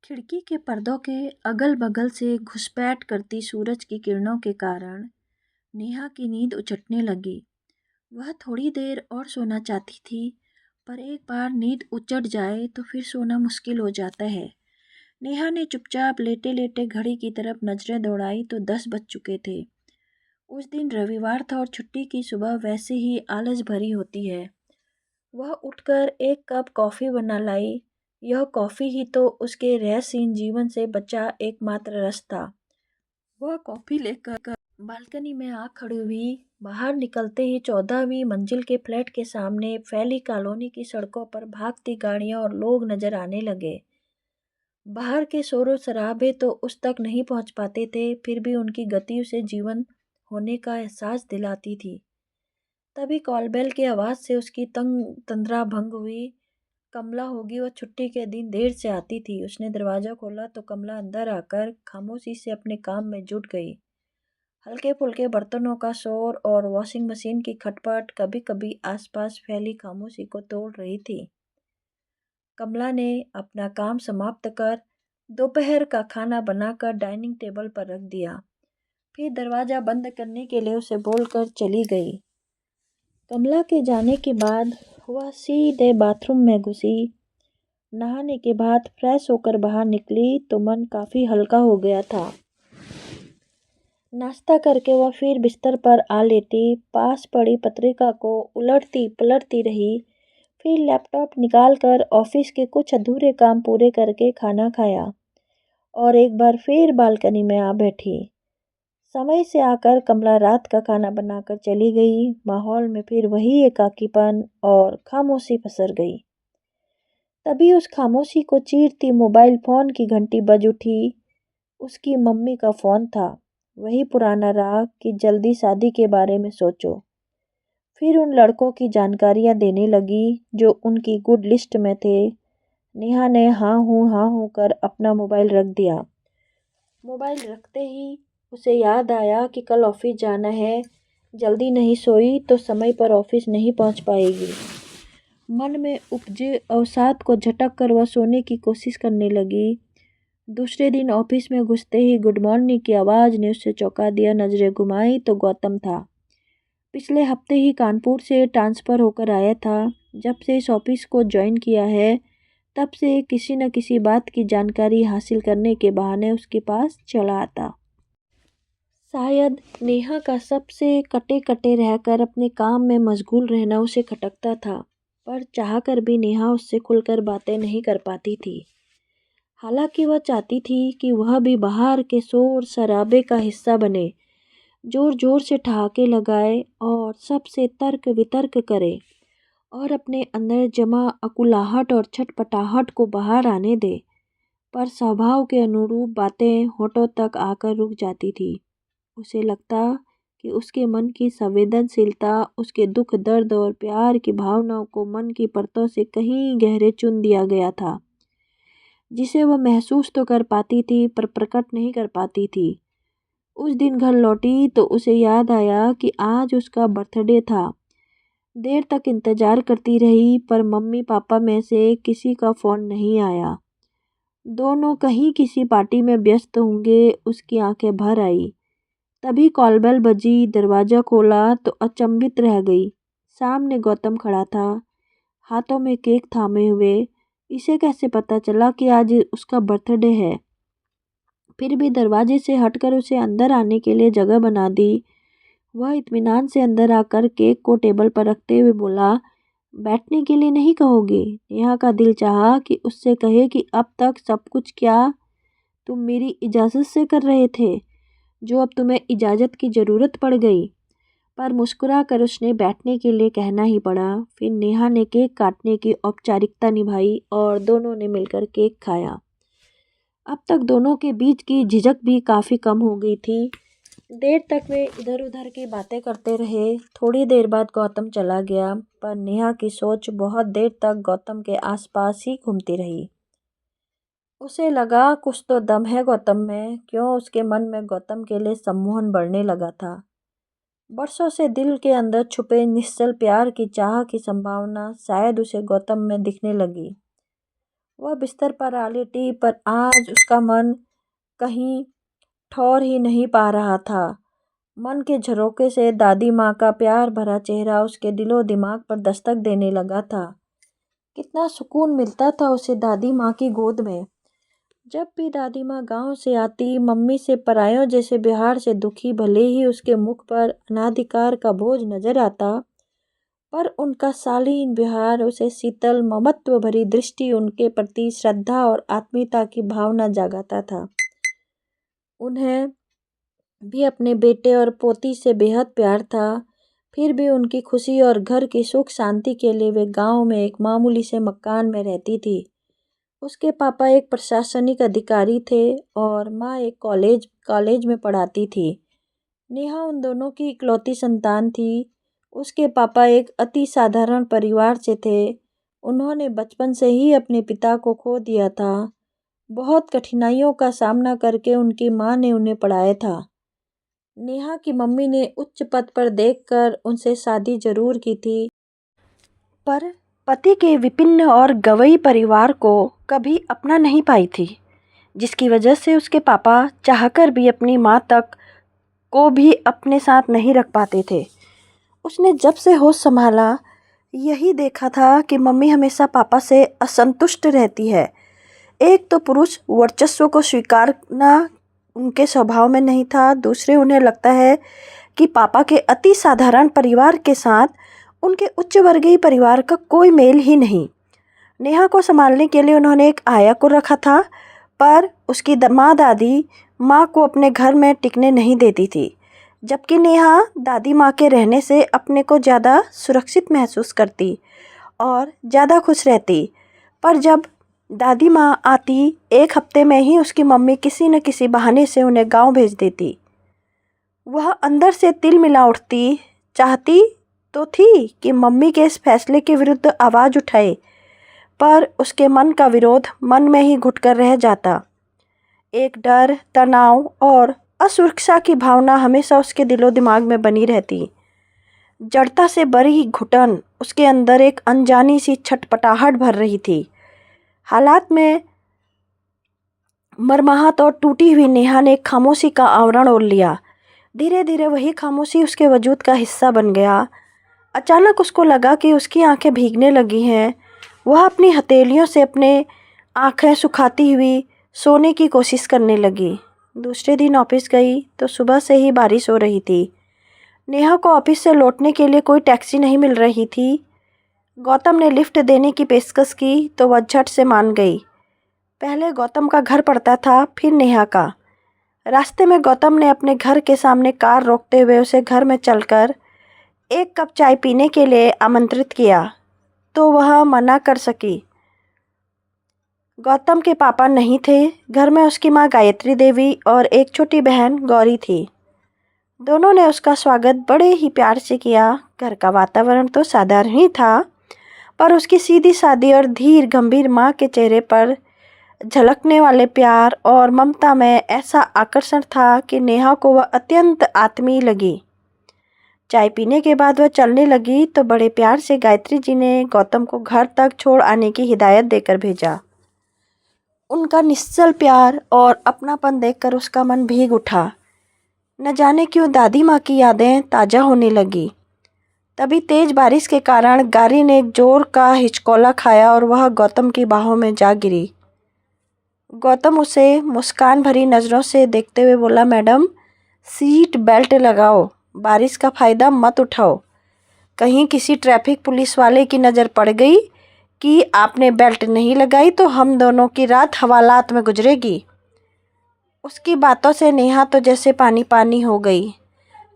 खिड़की के पर्दों के अगल बगल से घुसपैठ करती सूरज की किरणों के कारण नेहा की नींद उचटने लगी। वह थोड़ी देर और सोना चाहती थी, पर एक बार नींद उचट जाए तो फिर सोना मुश्किल हो जाता है। नेहा ने चुपचाप लेटे लेटे घड़ी की तरफ नजरें दौड़ाई तो 10 बज चुके थे। उस दिन रविवार था और छुट्टी की सुबह वैसे ही आलस भरी होती है। वह उठकर एक कप कॉफ़ी बना लाई। यह कॉफ़ी ही तो उसके रहस्यहीन जीवन से बचा एकमात्र रस था। वह कॉफ़ी लेकर बालकनी में आ खड़ी हुई। बाहर निकलते ही 14वीं मंजिल के फ्लैट के सामने फैली कॉलोनी की सड़कों पर भागती गाड़ियां और लोग नजर आने लगे। बाहर के शोर शराबे तो उस तक नहीं पहुंच पाते थे, फिर भी उनकी गति उसे जीवन होने का एहसास दिलाती थी। तभी कॉलबेल की आवाज़ से उसकी तंग तंद्रा भंग हुई। कमला होगी, वह छुट्टी के दिन देर से आती थी। उसने दरवाज़ा खोला तो कमला अंदर आकर खामोशी से अपने काम में जुट गई। हल्के फुल्के बर्तनों का शोर और वॉशिंग मशीन की खटपट कभी कभी आसपास फैली खामोशी को तोड़ रही थी। कमला ने अपना काम समाप्त कर दोपहर का खाना बनाकर डाइनिंग टेबल पर रख दिया। फिर दरवाज़ा बंद करने के लिए उसे बोलकर चली गई। कमला के जाने के बाद वह सीधे बाथरूम में घुसी। नहाने के बाद फ्रेश होकर बाहर निकली तो मन काफ़ी हल्का हो गया था। नाश्ता करके वह फिर बिस्तर पर आ लेटी। पास पड़ी पत्रिका को उलटती पलटती रही। फिर लैपटॉप निकालकर ऑफिस के कुछ अधूरे काम पूरे करके खाना खाया और एक बार फिर बालकनी में आ बैठी। समय से आकर कमला रात का खाना बनाकर चली गई। माहौल में फिर वही एकाकीपन और खामोशी पसर गई। तभी उस खामोशी को चीरती मोबाइल फोन की घंटी बज उठी। उसकी मम्मी का फोन था। वही पुराना राग कि जल्दी शादी के बारे में सोचो। फिर उन लड़कों की जानकारियां देने लगी जो उनकी गुड लिस्ट में थे। नेहा ने हाँ हूँ कर अपना मोबाइल रख दिया। मोबाइल रखते ही उसे याद आया कि कल ऑफिस जाना है। जल्दी नहीं सोई तो समय पर ऑफिस नहीं पहुंच पाएगी। मन में उपजे अवसाद को झटक कर वह सोने की कोशिश करने लगी। दूसरे दिन ऑफिस में घुसते ही गुड मॉर्निंग की आवाज़ ने उसे चौंका दिया। नजरें घुमाई तो गौतम था। पिछले हफ्ते ही कानपुर से ट्रांसफ़र होकर आया था। जब से इस ऑफिस को ज्वाइन किया है तब से किसी न किसी बात की जानकारी हासिल करने के बहाने उसके पास चला आता। शायद नेहा का सबसे कटे कटे रहकर अपने काम में मशगूल रहना उसे खटकता था, पर चाहकर भी नेहा उससे खुलकर बातें नहीं कर पाती थी। हालांकि वह चाहती थी कि वह भी बाहर के शोर शराबे का हिस्सा बने, जोर जोर से ठहाके लगाए और सबसे तर्क वितर्क करे और अपने अंदर जमा अकुलाहट और छटपटाहट को बाहर आने दे, पर स्वभाव के अनुरूप बातें होठों तक आकर रुक जाती थी। उसे लगता कि उसके मन की संवेदनशीलता उसके दुख दर्द और प्यार की भावनाओं को मन की परतों से कहीं गहरे चुन दिया गया था, जिसे वह महसूस तो कर पाती थी पर प्रकट नहीं कर पाती थी। उस दिन घर लौटी तो उसे याद आया कि आज उसका बर्थडे था। देर तक इंतजार करती रही पर मम्मी पापा में से किसी का फ़ोन नहीं आया। दोनों कहीं किसी पार्टी में व्यस्त होंगे। उसकी आंखें भर आई। तभी कॉलबेल बजी। दरवाज़ा खोला तो अचंभित रह गई। सामने गौतम खड़ा था, हाथों में केक थामे हुए। इसे कैसे पता चला कि आज उसका बर्थडे है? फिर भी दरवाजे से हटकर उसे अंदर आने के लिए जगह बना दी। वह इत्मीनान से अंदर आकर केक को टेबल पर रखते हुए बोला, बैठने के लिए नहीं कहोगे? नेहा का दिल चाहा कि उससे कहे कि अब तक सब कुछ क्या तुम मेरी इजाज़त से कर रहे थे, जो अब तुम्हें इजाज़त की ज़रूरत पड़ गई। पर मुस्कुरा कर उसने बैठने के लिए कहना ही पड़ा। फिर नेहा ने केक काटने की औपचारिकता निभाई और दोनों ने मिलकर केक खाया। अब तक दोनों के बीच की झिझक भी काफ़ी कम हो गई थी। देर तक वे इधर उधर की बातें करते रहे। थोड़ी देर बाद गौतम चला गया, पर नेहा की सोच बहुत देर तक गौतम के आसपास ही घूमती रही। उसे लगा कुछ तो दम है गौतम में। क्यों उसके मन में गौतम के लिए सम्मोहन बढ़ने लगा था। बरसों से दिल के अंदर छुपे निश्चल प्यार की चाह की संभावना शायद उसे गौतम में दिखने लगी। वह बिस्तर पर आ लेटी, पर आज उसका मन कहीं ठौर ही नहीं पा रहा था। मन के झरोखे से दादी माँ का प्यार भरा चेहरा उसके दिलो दिमाग पर दस्तक देने लगा था। कितना सुकून मिलता था उसे दादी माँ की गोद में। जब भी दादी माँ गांव से आती, मम्मी से परायों जैसे व्यवहार से दुखी भले ही उसके मुख पर अनाधिकार का बोझ नजर आता, पर उनका शालीन व्यवहार, उसे शीतल ममत्व भरी दृष्टि, उनके प्रति श्रद्धा और आत्मीयता की भावना जगाता था। उन्हें भी अपने बेटे और पोती से बेहद प्यार था। फिर भी उनकी खुशी और घर की सुख शांति के लिए वे गांव में एक मामूली से मकान में रहती थी। उसके पापा एक प्रशासनिक अधिकारी थे और माँ एक कॉलेज में पढ़ाती थी। नेहा उन दोनों की इकलौती संतान थी। उसके पापा एक अति साधारण परिवार से थे। उन्होंने बचपन से ही अपने पिता को खो दिया था। बहुत कठिनाइयों का सामना करके उनकी माँ ने उन्हें पढ़ाया था। नेहा की मम्मी ने उच्च पद पर देखकर उनसे शादी जरूर की थी, पर पति के विपिन और गवई परिवार को कभी अपना नहीं पाई थी, जिसकी वजह से उसके पापा चाहकर भी अपनी माँ तक को भी अपने साथ नहीं रख पाते थे। उसने जब से होश संभाला यही देखा था कि मम्मी हमेशा पापा से असंतुष्ट रहती है। एक तो पुरुष वर्चस्व को स्वीकारना उनके स्वभाव में नहीं था, दूसरे उन्हें लगता है कि पापा के अति साधारण परिवार के साथ उनके उच्च वर्गीय परिवार का कोई मेल ही नहीं। नेहा को संभालने के लिए उन्होंने एक आया को रखा था, पर उसकी माँ दादी माँ को अपने घर में टिकने नहीं देती थी, जबकि नेहा दादी माँ के रहने से अपने को ज़्यादा सुरक्षित महसूस करती और ज़्यादा खुश रहती। पर जब दादी माँ आती, एक हफ्ते में ही उसकी मम्मी किसी न किसी बहाने से उन्हें गांव भेज देती। वह अंदर से तिल मिला उठती, चाहती तो थी कि मम्मी के इस फैसले के विरुद्ध आवाज़ उठाए, पर उसके मन का विरोध मन में ही घुटकर रह जाता। एक डर, तनाव और असुरक्षा की भावना हमेशा उसके दिलो दिमाग में बनी रहती। जड़ता से भरी घुटन उसके अंदर एक अनजानी सी छटपटाहट भर रही थी। हालात में मरमाहत और टूटी हुई नेहा ने एक खामोशी का आवरण ओढ़ लिया। धीरे धीरे वही खामोशी उसके वजूद का हिस्सा बन गया। अचानक उसको लगा कि उसकी आंखें भीगने लगी हैं। वह अपनी हथेलियों से अपने आंखें सुखाती हुई सोने की कोशिश करने लगी। दूसरे दिन ऑफिस गई तो सुबह से ही बारिश हो रही थी। नेहा को ऑफिस से लौटने के लिए कोई टैक्सी नहीं मिल रही थी। गौतम ने लिफ्ट देने की पेशकश की तो वह झट से मान गई। पहले गौतम का घर पड़ता था, फिर नेहा का। रास्ते में गौतम ने अपने घर के सामने कार रोकते हुए उसे घर में चलकर एक कप चाय पीने के लिए आमंत्रित किया, तो वह मना कर सकी। गौतम के पापा नहीं थे। घर में उसकी माँ गायत्री देवी और एक छोटी बहन गौरी थी। दोनों ने उसका स्वागत बड़े ही प्यार से किया। घर का वातावरण तो साधारण ही था, पर उसकी सीधी सादी और धीर गंभीर माँ के चेहरे पर झलकने वाले प्यार और ममता में ऐसा आकर्षण था कि नेहा को वह अत्यंत आत्मीय लगी। चाय पीने के बाद वह चलने लगी तो बड़े प्यार से गायत्री जी ने गौतम को घर तक छोड़ आने की हिदायत देकर भेजा। उनका निश्चल प्यार और अपनापन देखकर उसका मन भीग उठा। न जाने क्यों दादी माँ की यादें ताज़ा होने लगी। तभी तेज बारिश के कारण गाड़ी ने एक जोर का हिचकोला खाया और वह गौतम की बाहों में जा गिरी। गौतम उसे मुस्कान भरी नज़रों से देखते हुए बोला, मैडम सीट बेल्ट लगाओ, बारिश का फ़ायदा मत उठाओ। कहीं किसी ट्रैफिक पुलिस वाले की नज़र पड़ गई कि आपने बेल्ट नहीं लगाई तो हम दोनों की रात हवालात में गुजरेगी। उसकी बातों से नेहा तो जैसे पानी पानी हो गई।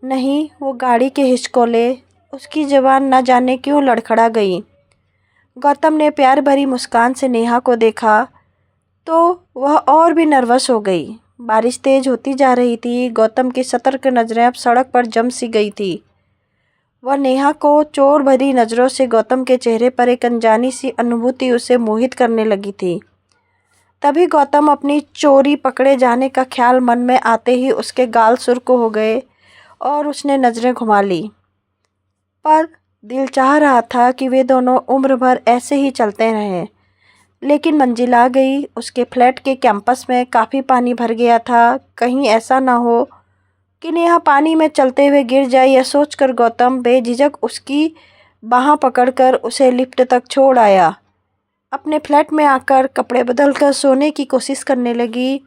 नहीं, वो गाड़ी के हिचकोले, उसकी ज़बान न जाने क्यों लड़खड़ा गई। गौतम ने प्यार भरी मुस्कान से नेहा को देखा तो वह और भी नर्वस हो गई। बारिश तेज होती जा रही थी। गौतम की सतर्क नज़रें अब सड़क पर जम सी गई थी। वह नेहा को चोर भरी नज़रों से गौतम के चेहरे पर एक अनजानी सी अनुभूति उसे मोहित करने लगी थी। तभी गौतम अपनी चोरी पकड़े जाने का ख्याल मन में आते ही उसके गाल सुर्ख हो गए और उसने नज़रें घुमा ली। पर दिल चाह रहा था कि वे दोनों उम्र भर ऐसे ही चलते रहें। लेकिन मंजिल आ गई। उसके फ्लैट के कैंपस में काफ़ी पानी भर गया था। कहीं ऐसा ना हो कि नेहा पानी में चलते हुए गिर जाए, यह सोचकर गौतम बेझिझक उसकी बाह पकड़कर उसे लिफ्ट तक छोड़ आया। अपने फ्लैट में आकर कपड़े बदलकर सोने की कोशिश करने लगी,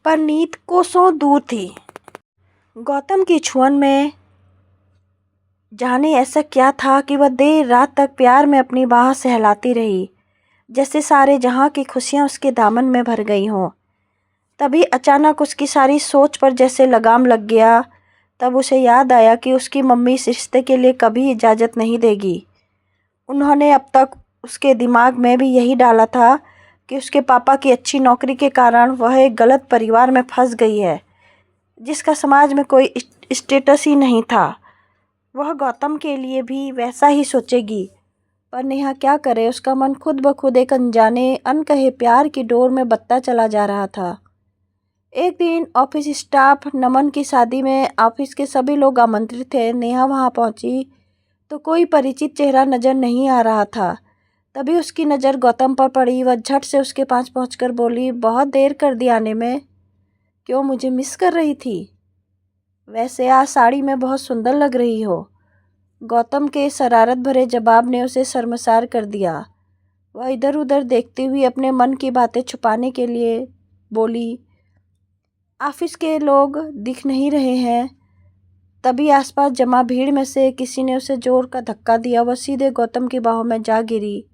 पर नींद कोसों दूर थी। गौतम की छुअन में जाने ऐसा क्या था कि वह देर रात तक प्यार में अपनी बाह सहलाती रही, जैसे सारे जहां की खुशियां उसके दामन में भर गई हों। तभी अचानक उसकी सारी सोच पर जैसे लगाम लग गया। तब उसे याद आया कि उसकी मम्मी इस रिश्ते के लिए कभी इजाज़त नहीं देगी। उन्होंने अब तक उसके दिमाग में भी यही डाला था कि उसके पापा की अच्छी नौकरी के कारण वह एक गलत परिवार में फंस गई है, जिसका समाज में कोई स्टेटस ही नहीं था। वह गौतम के लिए भी वैसा ही सोचेगी, पर नेहा क्या करे, उसका मन खुद ब खुद एक अनजाने अनकहे प्यार की डोर में बत्ता चला जा रहा था। एक दिन ऑफिस स्टाफ नमन की शादी में ऑफिस के सभी लोग आमंत्रित थे। नेहा वहां पहुंची तो कोई परिचित चेहरा नजर नहीं आ रहा था। तभी उसकी नज़र गौतम पर पड़ी। वह झट से उसके पास पहुंचकर बोली, बहुत देर कर दी आने में, क्यों मुझे मिस कर रही थी? वैसे आज साड़ी में बहुत सुंदर लग रही हो। गौतम के शरारत भरे जवाब ने उसे शर्मसार कर दिया। वह इधर उधर देखती हुई अपने मन की बातें छुपाने के लिए बोली, ऑफिस के लोग दिख नहीं रहे हैं। तभी आसपास जमा भीड़ में से किसी ने उसे जोर का धक्का दिया। वह सीधे गौतम की बाहों में जा गिरी।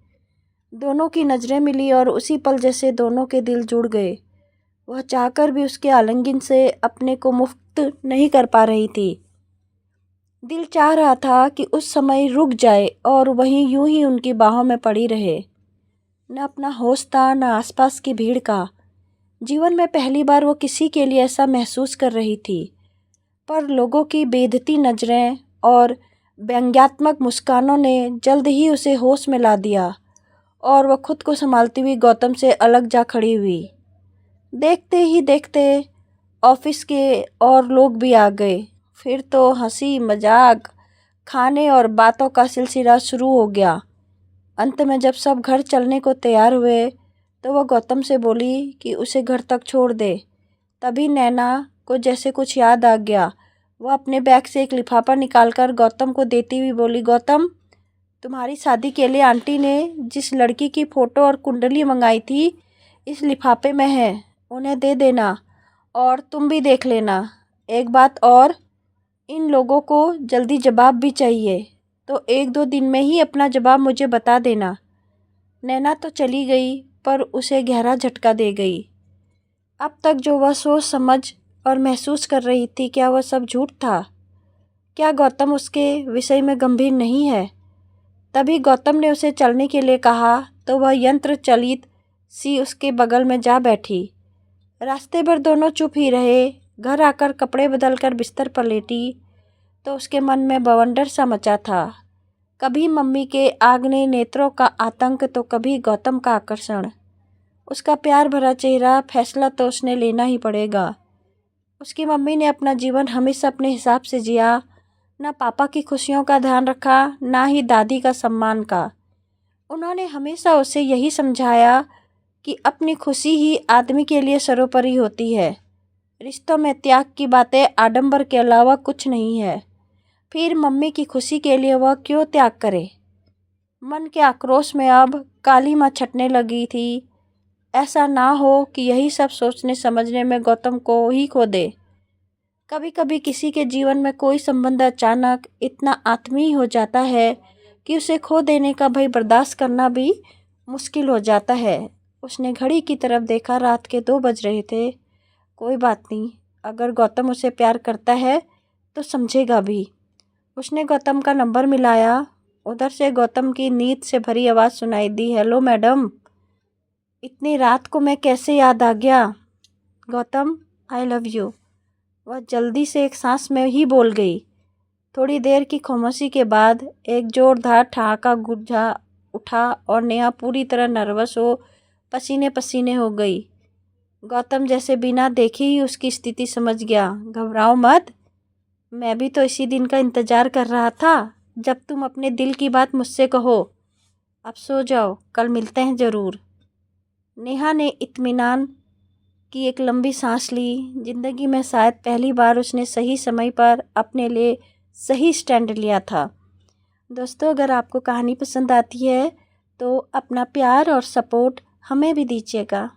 दोनों की नज़रें मिली और उसी पल जैसे दोनों के दिल जुड़ गए। वह चाहकर भी उसके आलिंगन से अपने को मुक्त नहीं कर पा रही थी। दिल चाह रहा था कि उस समय रुक जाए और वहीं यूं ही उनकी बाहों में पड़ी रहे। न अपना होश था, न आसपास की भीड़ का। जीवन में पहली बार वो किसी के लिए ऐसा महसूस कर रही थी। पर लोगों की बेधती नज़रें और व्यंग्यात्मक मुस्कानों ने जल्द ही उसे होश में ला दिया और वह खुद को संभालती हुई गौतम से अलग जा खड़ी हुई। देखते ही देखते ऑफिस के और लोग भी आ गए। फिर तो हंसी मजाक, खाने और बातों का सिलसिला शुरू हो गया। अंत में जब सब घर चलने को तैयार हुए तो वह गौतम से बोली कि उसे घर तक छोड़ दे। तभी नैना को जैसे कुछ याद आ गया। वह अपने बैग से एक लिफाफा निकालकर गौतम को देती हुई बोली, गौतम, तुम्हारी शादी के लिए आंटी ने जिस लड़की की फ़ोटो और कुंडली मंगाई थी, इस लिफाफे में है, उन्हें दे देना और तुम भी देख लेना। एक बात और, इन लोगों को जल्दी जवाब भी चाहिए, तो 1-2 दिन में ही अपना जवाब मुझे बता देना। नैना तो चली गई, पर उसे गहरा झटका दे गई। अब तक जो वह सोच समझ और महसूस कर रही थी, क्या वह सब झूठ था? क्या गौतम उसके विषय में गंभीर नहीं है? तभी गौतम ने उसे चलने के लिए कहा तो वह यंत्र चलित सी उसके बगल में जा बैठी। रास्ते भर दोनों चुप ही रहे। घर आकर कपड़े बदलकर बिस्तर पर लेटी तो उसके मन में बवंडर सा मचा था। कभी मम्मी के आग्नेय नेत्रों का आतंक तो कभी गौतम का आकर्षण। उसका प्यार भरा चेहरा, फैसला तो उसने लेना ही पड़ेगा। उसकी मम्मी ने अपना जीवन हमेशा अपने हिसाब से जिया, ना पापा की खुशियों का ध्यान रखा, ना ही दादी का सम्मान का। उन्होंने हमेशा उसे यही समझाया कि अपनी खुशी ही आदमी के लिए सर्वोपरि होती है। रिश्तों में त्याग की बातें आडंबर के अलावा कुछ नहीं है। फिर मम्मी की खुशी के लिए वह क्यों त्याग करे? मन के आक्रोश में अब काली माँ छटने लगी थी। ऐसा ना हो कि यही सब सोचने समझने में गौतम को ही खो दे। कभी कभी किसी के जीवन में कोई संबंध अचानक इतना आत्मीय हो जाता है कि उसे खो देने का भय बर्दाश्त करना भी मुश्किल हो जाता है। उसने घड़ी की तरफ देखा। रात के 2 बज रहे थे। कोई बात नहीं, अगर गौतम उसे प्यार करता है तो समझेगा भी। उसने गौतम का नंबर मिलाया। उधर से गौतम की नींद से भरी आवाज़ सुनाई दी, हेलो मैडम, इतनी रात को मैं कैसे याद आ गया? Gautam, I love you. वह जल्दी से एक सांस में ही बोल गई। थोड़ी देर की खामोशी के बाद एक जोरदार ठहाका गूंजा उठा और नेहा पूरी तरह नर्वस हो पसीने पसीने हो गई। गौतम जैसे बिना देखे ही उसकी स्थिति समझ गया। घबराओ मत, मैं भी तो इसी दिन का इंतज़ार कर रहा था जब तुम अपने दिल की बात मुझसे कहो। अब सो जाओ, कल मिलते हैं ज़रूर। नेहा ने इत्मीनान की एक लंबी सांस ली। ज़िंदगी में शायद पहली बार उसने सही समय पर अपने लिए सही स्टैंड लिया था। दोस्तों, अगर आपको कहानी पसंद आती है तो अपना प्यार और सपोर्ट हमें भी दीजिएगा।